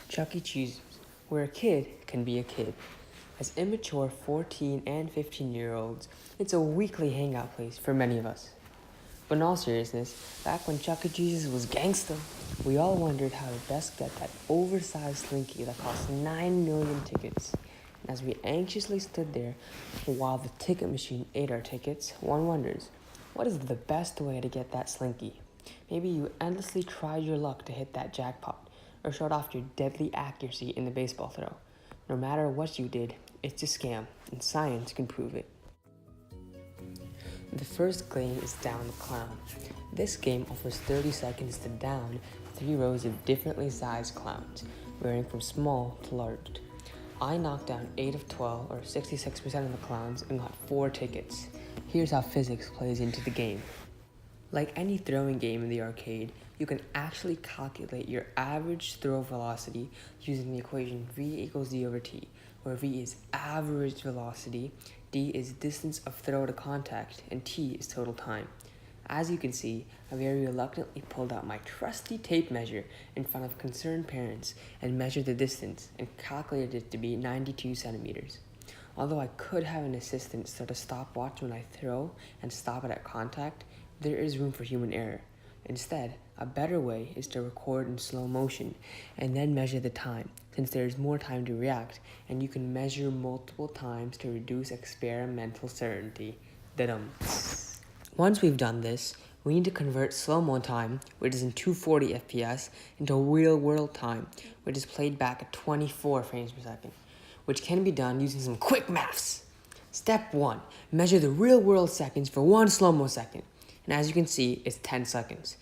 Chuck E. Cheese, where a kid can be a kid. As immature 14 and 15-year-olds, it's a weekly hangout place for many of us. But in all seriousness, back when Chuck E. Cheese was gangsta, we all wondered how to best get that oversized slinky that cost 9 million tickets. And as we anxiously stood there while the ticket machine ate our tickets, one wonders, what is the best way to get that slinky? Maybe you endlessly tried your luck to hit that jackpot, or showed off your deadly accuracy in the baseball throw. No matter what you did, it's a scam, and science can prove it. The first game is Down the Clown. This game offers 30 seconds to down 3 rows of differently sized clowns, varying from small to large. I knocked down 8 of 12, or 66% of the clowns, and got 4 tickets. Here's how physics plays into the game. Like any throwing game in the arcade, you can actually calculate your average throw velocity using the equation v equals d over t, where v is average velocity, d is distance of throw to contact, and t is total time. As you can see, I very reluctantly pulled out my trusty tape measure in front of concerned parents and measured the distance and calculated it to be 92 centimeters. Although I could have an assistant set a stopwatch when I throw and stop it at contact, there is room for human error. Instead, a better way is to record in slow motion and then measure the time, since there is more time to react and you can measure multiple times to reduce experimental certainty. Da-dum. Once we've done this, we need to convert slow-mo time, which is in 240 FPS, into real-world time, which is played back at 24 frames per second, which can be done using some quick maths. Step 1. Measure the real-world seconds for 1 slow-mo second. And as you can see, it's 10 seconds.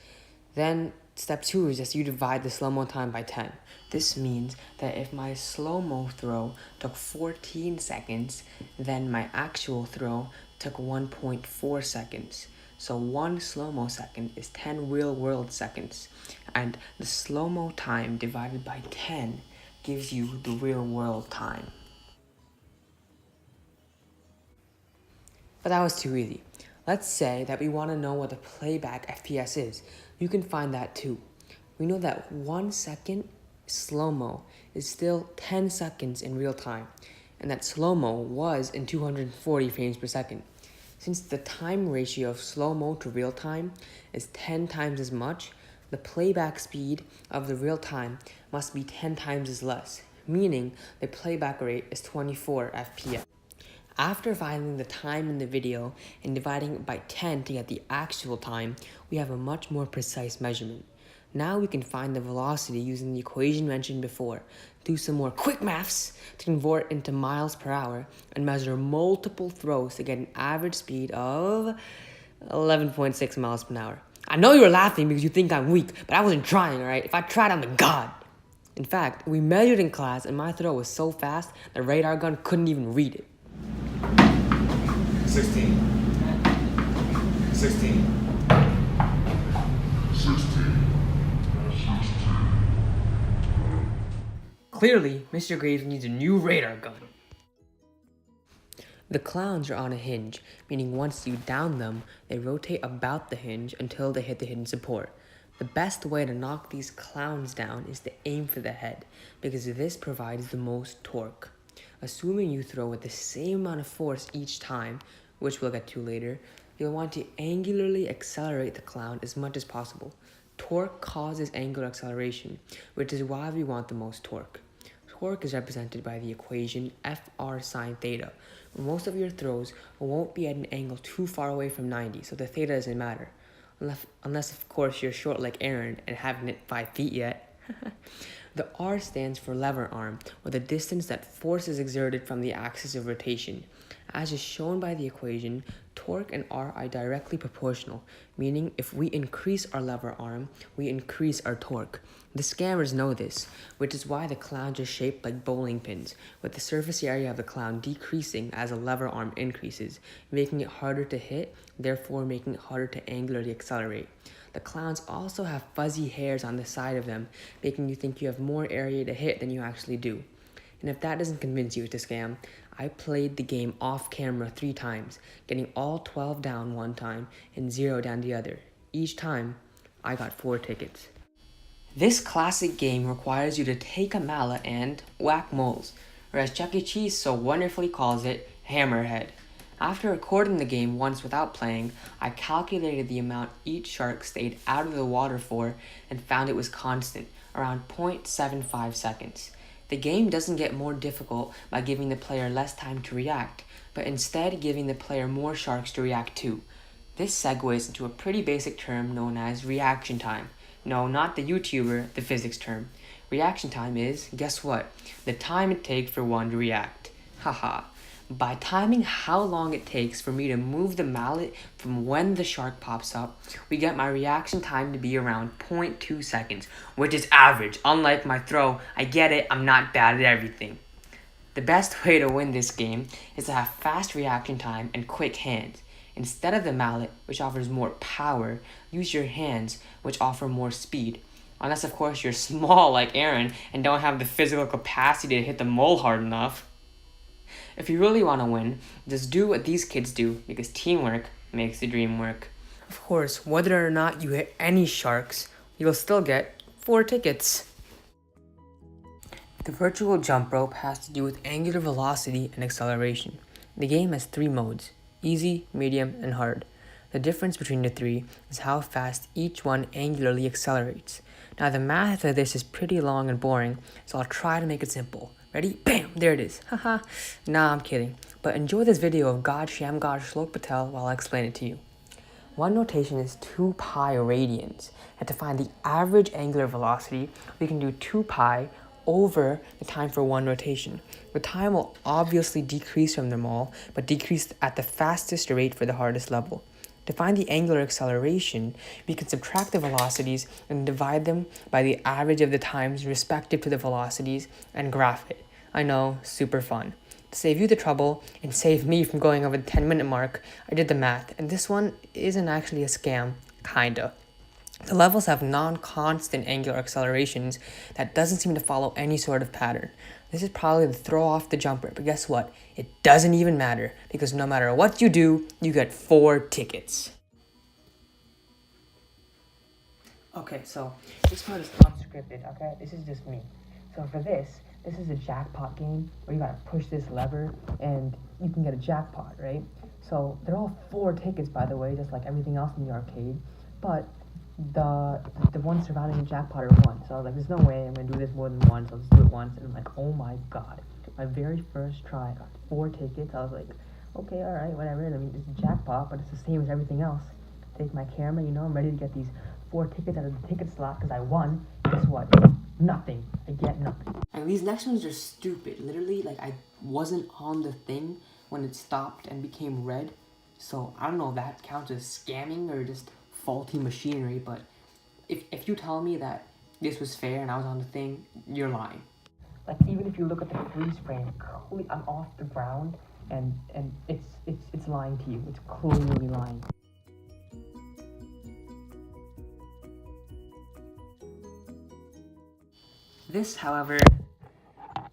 Then step 2 is just you divide the slow-mo time by 10. This means that if my slow-mo throw took 14 seconds, then my actual throw took 1.4 seconds. So 1 slow-mo second is 10 real-world seconds. And the slow-mo time divided by 10 gives you the real-world time. But that was too easy. Let's say that we want to know what the playback FPS is. You can find that too. We know that 1 second slow-mo is still 10 seconds in real time, and that slow-mo was in 240 frames per second. Since the time ratio of slow-mo to real time is 10 times as much, the playback speed of the real time must be 10 times as less, meaning the playback rate is 24 FPS. After finding the time in the video and dividing it by 10 to get the actual time, we have a much more precise measurement. Now we can find the velocity using the equation mentioned before, do some more quick maths to convert into miles per hour, and measure multiple throws to get an average speed of 11.6 miles per hour. I know you're laughing because you think I'm weak, but I wasn't trying, alright? If I tried, I'm a god. In fact, we measured in class and my throw was so fast, the radar gun couldn't even read it. 16. 16. Clearly, Mr. Graves needs a new radar gun. The clowns are on a hinge, meaning once you down them, they rotate about the hinge until they hit the hidden support. The best way to knock these clowns down is to aim for the head, because this provides the most torque. Assuming you throw with the same amount of force each time, which we'll get to later, you'll want to angularly accelerate the clown as much as possible. Torque causes angular acceleration, which is why we want the most torque. Torque is represented by the equation Fr sine theta. Most of your throws won't be at an angle too far away from 90, so the theta doesn't matter. Unless of course you're short like Aaron and haven't hit 5 feet yet. The R stands for lever arm, or the distance that force is exerted from the axis of rotation. As is shown by the equation, torque and R are directly proportional, meaning if we increase our lever arm, we increase our torque. The scammers know this, which is why the clowns are shaped like bowling pins, with the surface area of the clown decreasing as the lever arm increases, making it harder to hit, therefore making it harder to angularly accelerate. The clowns also have fuzzy hairs on the side of them, making you think you have more area to hit than you actually do. And if that doesn't convince you it's a scam, I played the game off camera 3 times, getting all 12 down one time and 0 down the other. Each time, I got 4 tickets. This classic game requires you to take a mallet and whack moles, or as Chuck E. Cheese so wonderfully calls it, hammerhead. After recording the game once without playing, I calculated the amount each shark stayed out of the water for and found it was constant, around 0.75 seconds. The game doesn't get more difficult by giving the player less time to react, but instead giving the player more sharks to react to. This segues into a pretty basic term known as reaction time. No, not the YouTuber, the physics term. Reaction time is, guess what? The time it takes for one to react. Haha. By timing how long it takes for me to move the mallet from when the shark pops up, we get my reaction time to be around 0.2 seconds, which is average. Unlike my throw, I get it, I'm not bad at everything. The best way to win this game is to have fast reaction time and quick hands. Instead of the mallet, which offers more power, use your hands, which offer more speed. Unless, of course, you're small like Aaron and don't have the physical capacity to hit the mole hard enough. If you really want to win, just do what these kids do, because teamwork makes the dream work. Of course, whether or not you hit any sharks, you'll still get 4 tickets. The virtual jump rope has to do with angular velocity and acceleration. The game has 3 modes: easy, medium, and hard. The difference between the 3 is how fast each one angularly accelerates. Now the math of this is pretty long and boring, so I'll try to make it simple. Ready? Bam! There it is. Haha. Nah, I'm kidding. But enjoy this video of God Shamgod Shlok Patel while I explain it to you. One notation is 2 pi radians. And to find the average angular velocity, we can do 2 pi over the time for one rotation. The time will obviously decrease from them all, but decrease at the fastest rate for the hardest level. To find the angular acceleration, we can subtract the velocities and divide them by the average of the times respective to the velocities and graph it. I know, super fun. To save you the trouble and save me from going over the 10-minute mark, I did the math, and this one isn't actually a scam, kinda. The levels have non-constant angular accelerations that doesn't seem to follow any sort of pattern. This is probably the throw off the jumper, but guess what? It doesn't even matter, because no matter what you do, you get 4 tickets. Okay, so this part is unscripted, okay? This is just me. So for this is a jackpot game where you gotta push this lever and you can get a jackpot, right? So they're all 4 tickets, by the way, just like everything else in the arcade, but the ones surrounding the jackpot are 1. So I was like, there's no way I'm gonna do this more than once. I'll just do it once. And I'm like, oh my god. My very first try, I got 4 tickets. I was like, okay, alright, whatever. I mean, it's a jackpot, but it's the same as everything else. Take my camera, I'm ready to get these 4 tickets out of the ticket slot because I won. Guess what? Nothing. I get nothing. And these next ones are stupid. Literally, like, I wasn't on the thing when it stopped and became red. So I don't know if that counts as scamming or just faulty machinery, but if you tell me that this was fair and I was on the thing, you're lying. Like, even if you look at the freeze frame, clearly I'm off the ground, and it's lying to you. It's clearly lying. This, however,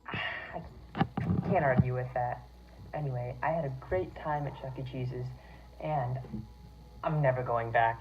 I can't argue with that. Anyway, I had a great time at Chuck E. Cheese's, and I'm never going back.